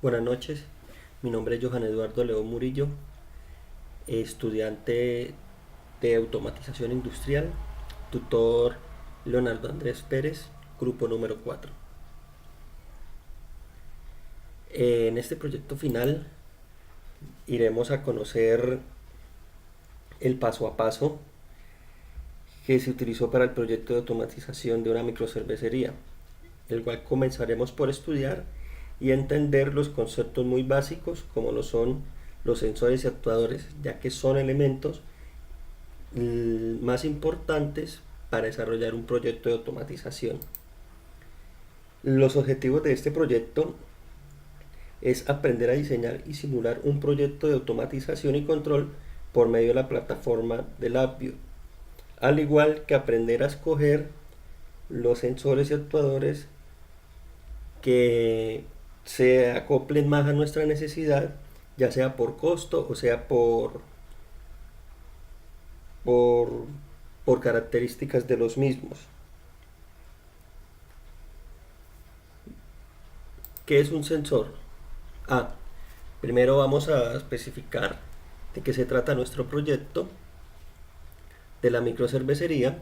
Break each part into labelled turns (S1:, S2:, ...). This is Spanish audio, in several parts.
S1: Buenas noches, mi nombre es Johan Eduardo León Murillo, estudiante de automatización industrial, tutor Leonardo Andrés Pérez, grupo número 4. En este proyecto final iremos a conocer el paso a paso que se utilizó para el proyecto de automatización de una microcervecería, el cual comenzaremos por estudiar y entender los conceptos muy básicos como lo son los sensores y actuadores, ya que son elementos más importantes para desarrollar un proyecto de automatización. Los objetivos de este proyecto es aprender a diseñar y simular un proyecto de automatización y control por medio de la plataforma de LabVIEW, al igual que aprender a escoger los sensores y actuadores que se acoplen más a nuestra necesidad, ya sea por costo o sea por, por características de los mismos. ¿Qué es un sensor? Primero vamos a especificar de qué se trata nuestro proyecto de la microcervecería.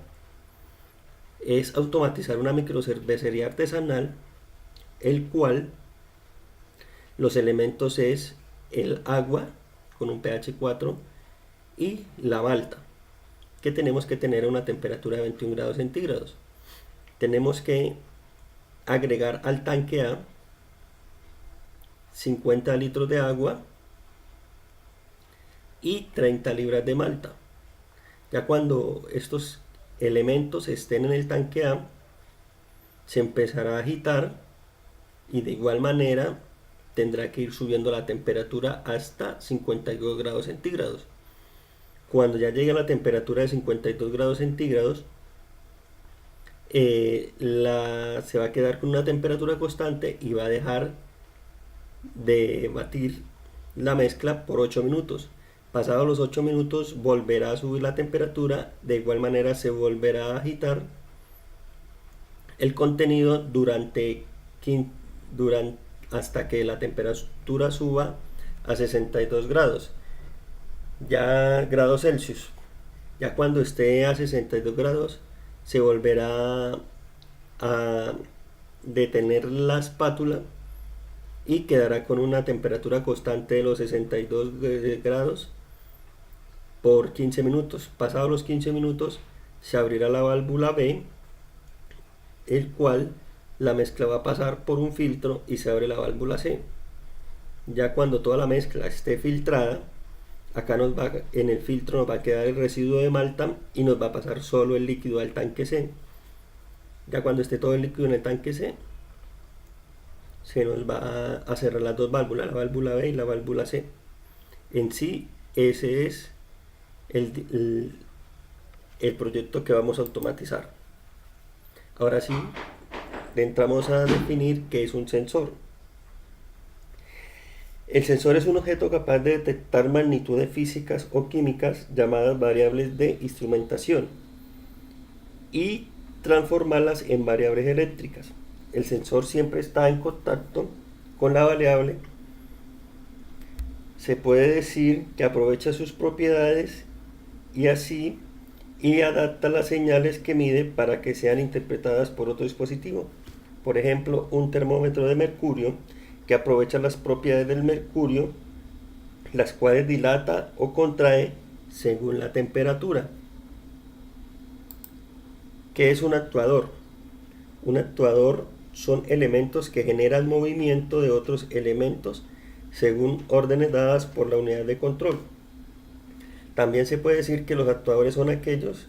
S1: Es automatizar una microcervecería artesanal, el cual los elementos es el agua con un pH 4 y la malta, que tenemos que tener a una temperatura de 21 grados centígrados. Tenemos que agregar al tanque A 50 litros de agua y 30 libras de malta. Ya cuando estos elementos estén en el tanque A, se empezará a agitar y de igual manera tendrá que ir subiendo la temperatura hasta 52 grados centígrados. Cuando ya llegue a la temperatura de 52 grados centígrados, se va a quedar con una temperatura constante y va a dejar de batir la mezcla por 8 minutos. Pasados los 8 minutos volverá a subir la temperatura, de igual manera se volverá a agitar el contenido hasta que la temperatura suba a 62 grados, ya grados Celsius. Ya cuando esté a 62 grados se volverá a detener la espátula y quedará con una temperatura constante de los 62 grados por 15 minutos. Pasados los 15 minutos se abrirá la válvula B, el cual la mezcla va a pasar por un filtro y se abre la válvula C. Ya cuando toda la mezcla esté filtrada, acá en el filtro nos va a quedar el residuo de malta y nos va a pasar solo el líquido al tanque C. Ya cuando esté todo el líquido en el tanque C, se nos va a cerrar las dos válvulas, la válvula B y la válvula C. En sí, ese es el proyecto que vamos a automatizar. Ahora sí, entramos a definir qué es un sensor. El sensor es un objeto capaz de detectar magnitudes físicas o químicas llamadas variables de instrumentación y transformarlas en variables eléctricas. El sensor siempre está en contacto con la variable. Se puede decir que aprovecha sus propiedades y adapta las señales que mide para que sean interpretadas por otro dispositivo. Por ejemplo, un termómetro de mercurio que aprovecha las propiedades del mercurio, las cuales dilata o contrae según la temperatura. ¿Qué es un actuador? Un actuador son elementos que generan movimiento de otros elementos según órdenes dadas por la unidad de control. También se puede decir que los actuadores son aquellos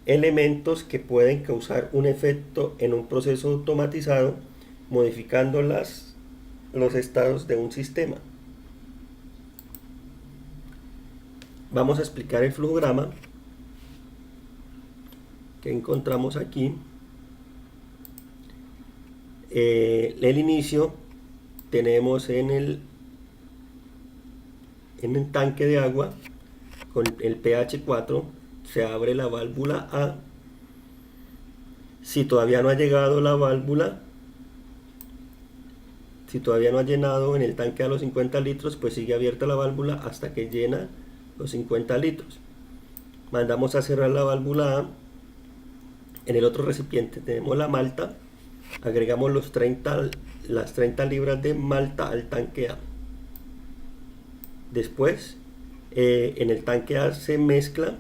S1: elementos que pueden causar un efecto en un proceso automatizado, modificando los estados de un sistema. Vamos a explicar el flujograma que encontramos aquí. El inicio tenemos en el tanque de agua con el pH 4, se abre la válvula A. Si todavía no ha llegado la válvula, Si todavía no ha llenado en el tanque a los 50 litros, pues sigue abierta la válvula hasta que llena los 50 litros. Mandamos a cerrar la válvula A. En el otro recipiente tenemos la malta, agregamos las 30 libras de malta al tanque A. Después en el tanque A se mezcla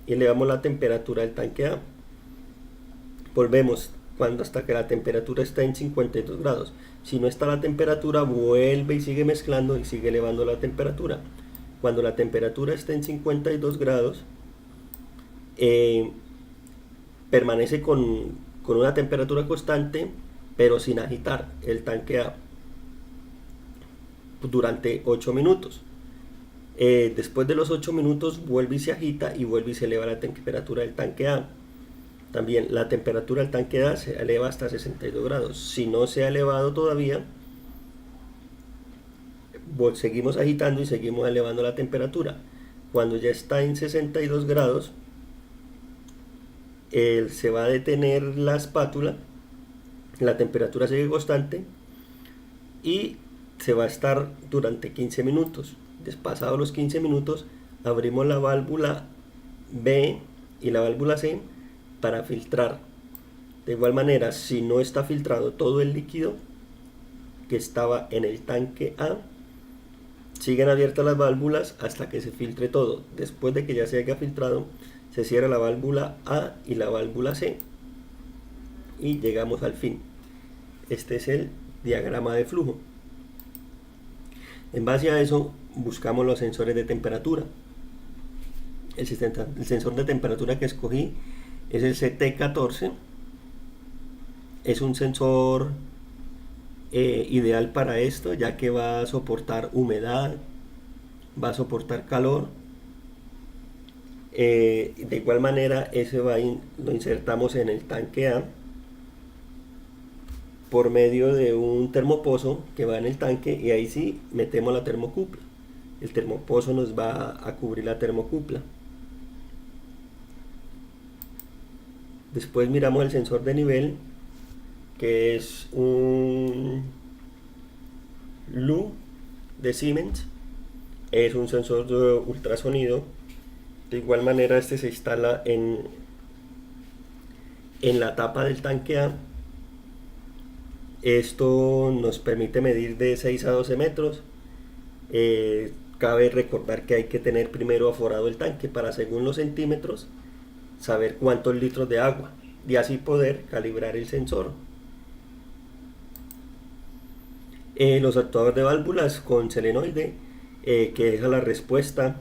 S1: y elevamos la temperatura del tanque A. Volvemos hasta que la temperatura está en 52 grados. Si no está la temperatura, vuelve y sigue mezclando y sigue elevando la temperatura. Cuando la temperatura está en 52 grados, permanece con una temperatura constante, pero sin agitar el tanque A durante 8 minutos. Después de los 8 minutos vuelve y se agita y vuelve y se eleva la temperatura del tanque A. También la temperatura del tanque A se eleva hasta 62 grados. Si no se ha elevado todavía, seguimos agitando y seguimos elevando la temperatura. Cuando ya está en 62 grados, se va a detener la espátula, la temperatura sigue constante y se va a estar durante 15 minutos. Pasados los 15 minutos, abrimos la válvula B y la válvula C para filtrar. De igual manera, si no está filtrado todo el líquido que estaba en el tanque A, siguen abiertas las válvulas hasta que se filtre todo. Después de que ya se haya filtrado, se cierra la válvula A y la válvula C y llegamos al fin. Este es el diagrama de flujo. En base a eso buscamos los sensores de temperatura. El sensor de temperatura que escogí es el CT14. Es un sensor ideal para esto, ya que va a soportar humedad, va a soportar calor. De igual manera, lo insertamos en el tanque A por medio de un termopozo que va en el tanque, y ahí sí metemos la termocupla. El termopozo nos va a cubrir la termocupla. Después miramos el sensor de nivel, que es un LU de Siemens. Es un sensor de ultrasonido. De igual manera, este se instala en la tapa del tanque A. Esto nos permite medir de 6 a 12 metros. Cabe recordar que hay que tener primero aforado el tanque para, según los centímetros, saber cuántos litros de agua y así poder calibrar el sensor. Los actuadores de válvulas con solenoide, que deja la respuesta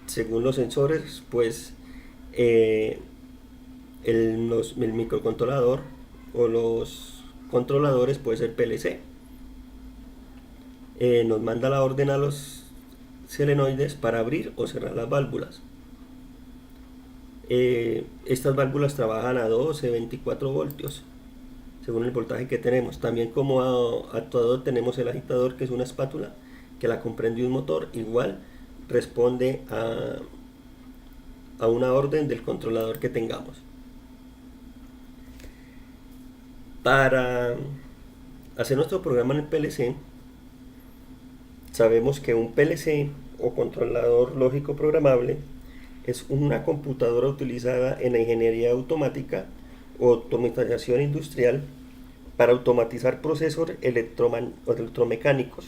S1: según los sensores, pues el microcontrolador o los controladores puede ser PLC. Nos manda la orden a los solenoides para abrir o cerrar las válvulas. Estas válvulas trabajan a 12, 24 voltios según el voltaje que tenemos. También como actuador tenemos el agitador, que es una espátula que la comprende un motor. Igual responde a una orden del controlador que tengamos. Para hacer nuestro programa en el PLC, sabemos que un PLC o controlador lógico programable es una computadora utilizada en la ingeniería automática o automatización industrial para automatizar procesos electromecánicos.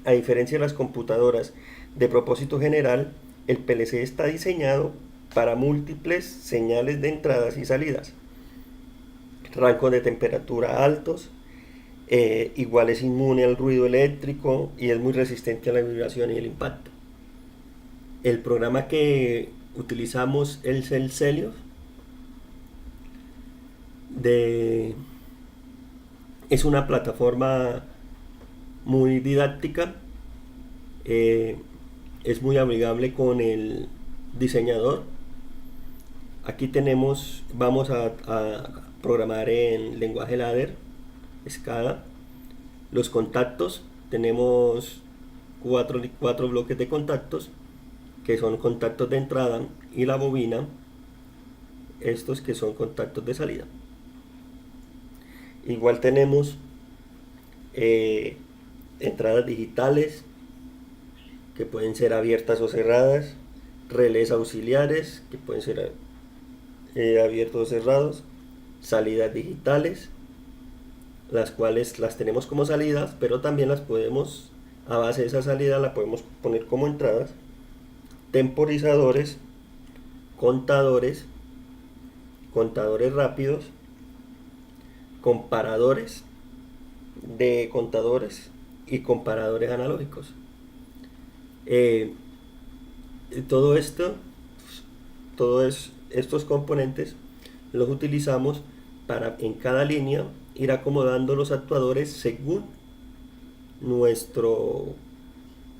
S1: A diferencia de las computadoras de propósito general, el PLC está diseñado para múltiples señales de entradas y salidas, rangos de temperatura altos, igual es inmune al ruido eléctrico y es muy resistente a la vibración y el impacto. El programa que utilizamos es el Celios. Es una plataforma muy didáctica, es muy amigable con el diseñador. Aquí vamos a programar en lenguaje ladder, SCADA. Los contactos, tenemos cuatro bloques de contactos, que son contactos de entrada, y la bobina, estos que son contactos de salida. Igual tenemos eh, entradas digitales que pueden ser abiertas o cerradas, relés auxiliares que pueden ser abiertos o cerrados, salidas digitales, las cuales las tenemos como salidas, pero también las podemos, a base de esa salida, la podemos poner como entradas, temporizadores, contadores, contadores rápidos, comparadores de contadores y comparadores analógicos. Eh, todo esto, estos componentes los utilizamos para en cada línea ir acomodando los actuadores según nuestro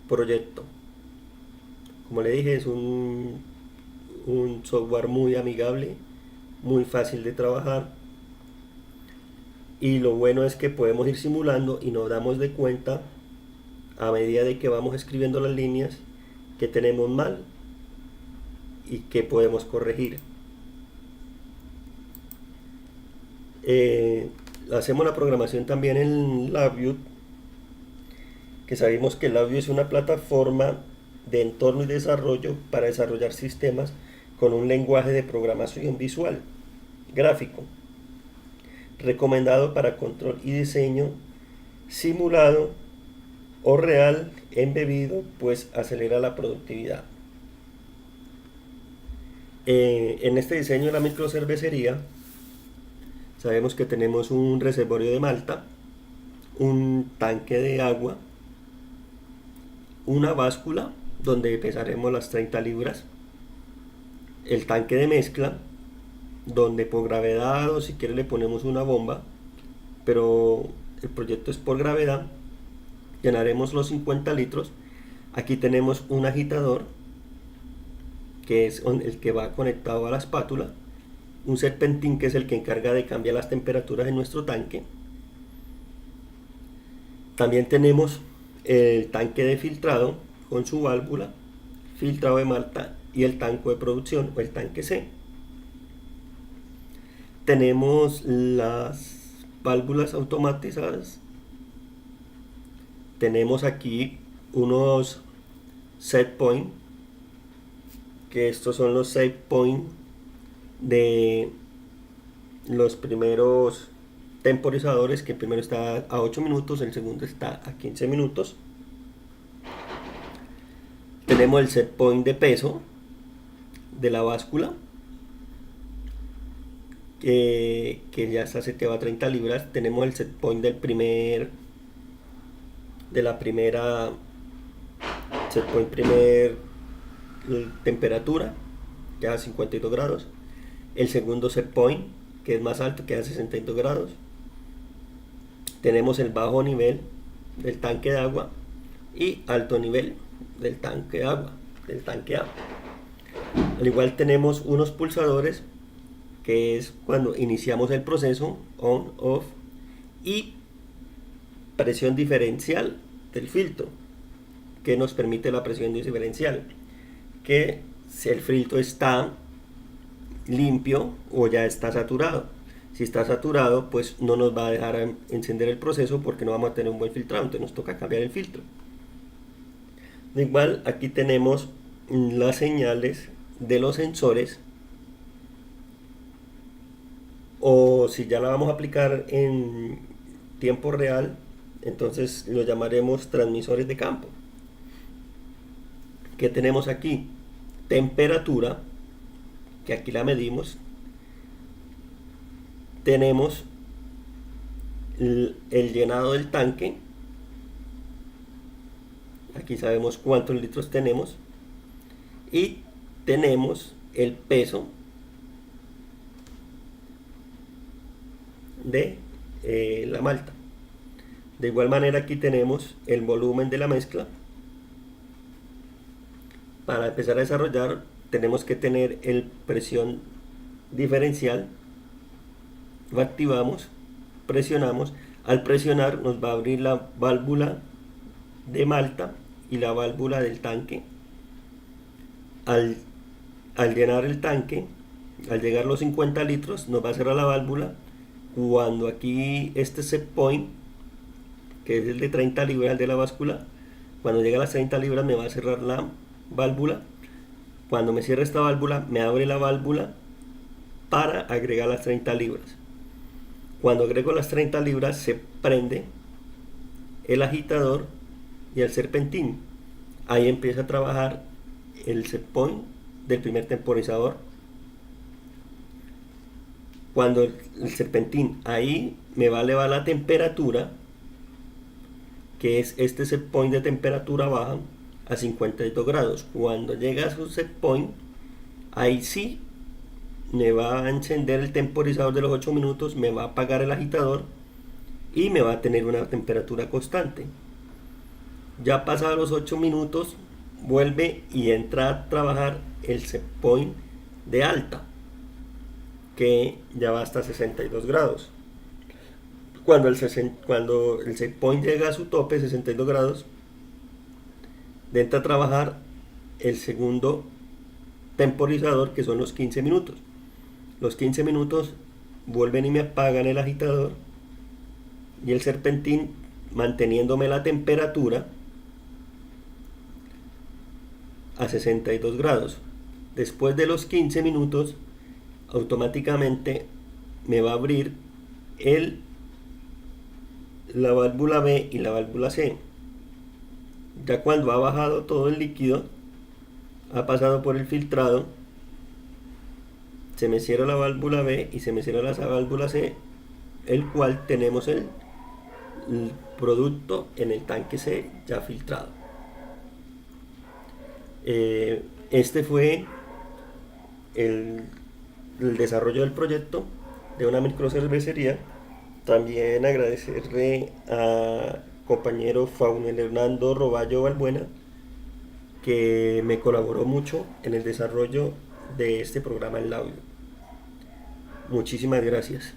S1: proyecto. Como le dije, es un software muy amigable, muy fácil de trabajar, y lo bueno es que podemos ir simulando y nos damos de cuenta a medida de que vamos escribiendo las líneas que tenemos mal y que podemos corregir. Hacemos la programación también en LabVIEW, que sabemos que LabVIEW es una plataforma de entorno y desarrollo para desarrollar sistemas con un lenguaje de programación visual gráfico, recomendado para control y diseño simulado o real embebido, pues acelera la productividad. En este diseño de la microcervecería sabemos que tenemos un reservorio de malta, un tanque de agua, una báscula donde pesaremos las 30 libras, el tanque de mezcla donde por gravedad, o si quiere le ponemos una bomba, pero el proyecto es por gravedad, llenaremos los 50 litros. Aquí tenemos un agitador que es el que va conectado a la espátula, un serpentín que es el que encarga de cambiar las temperaturas en nuestro tanque. También tenemos el tanque de filtrado con su válvula, filtrado de malta, y el tanque de producción o el tanque C. Tenemos las válvulas automatizadas. Tenemos aquí unos set point, que estos son los set point de los primeros temporizadores, que el primero está a 8 minutos, el segundo está a 15 minutos. Tenemos el set point de peso de la báscula, que ya está seteado a 30 libras. Tenemos el set point de la primera set point temperatura, ya a 52 grados. El segundo set point, que es más alto, que a 62 grados. Tenemos el bajo nivel del tanque de agua y alto nivel del tanque de agua, del tanque A. Al igual tenemos unos pulsadores, que es cuando iniciamos el proceso, on, off, y presión diferencial del filtro, que nos permite la presión diferencial, que si el filtro está limpio o ya está saturado. Si está saturado, pues no nos va a dejar encender el proceso porque no vamos a tener un buen filtrado, entonces nos toca cambiar el filtro. Igual aquí tenemos las señales de los sensores, o si ya la vamos a aplicar en tiempo real, entonces lo llamaremos transmisores de campo. ¿Qué tenemos aquí? Temperatura, que aquí la medimos. Tenemos el llenado del tanque, aquí sabemos cuántos litros tenemos, y tenemos el peso de la malta. De igual manera aquí tenemos el volumen de la mezcla. Para empezar a desarrollar tenemos que tener el presión diferencial. Lo activamos, presionamos. Al presionar nos va a abrir la válvula de malta y la válvula del tanque. Al llenar el tanque, al llegar los 50 litros, nos va a cerrar la válvula. Cuando aquí este set point, que es el de 30 libras de la báscula. Cuando llega a las 30 libras me va a cerrar la válvula. Cuando me cierre esta válvula, me abre la válvula para agregar las 30 libras. Cuando agrego las 30 libras, se prende el agitador y el serpentín. Ahí empieza a trabajar el set point del primer temporizador. Cuando el serpentín, ahí me va a elevar la temperatura, que es este set point de temperatura baja, a 52 grados. Cuando llega a su set point, ahí sí me va a encender el temporizador de los 8 minutos, me va a apagar el agitador y me va a tener una temperatura constante. Ya pasados los 8 minutos, vuelve y entra a trabajar el set point de alta, que ya va hasta 62 grados. Cuando el set point llega a su tope, 62 grados, entra a trabajar el segundo temporizador, que son los 15 minutos. Los 15 minutos vuelven y me apagan el agitador y el serpentín, manteniéndome la temperatura a 62 grados. Después de los 15 minutos, automáticamente me va a abrir la válvula B y la válvula C. Ya cuando ha bajado todo el líquido, ha pasado por el filtrado, se me cierra la válvula B y se me cierra la válvula C, el cual tenemos el producto en el tanque C ya filtrado. Este fue el desarrollo del proyecto de una microcervecería. También agradecerle a compañero Faunel Hernando Roballo Balbuena, que me colaboró mucho en el desarrollo de este programa en audio. Muchísimas gracias.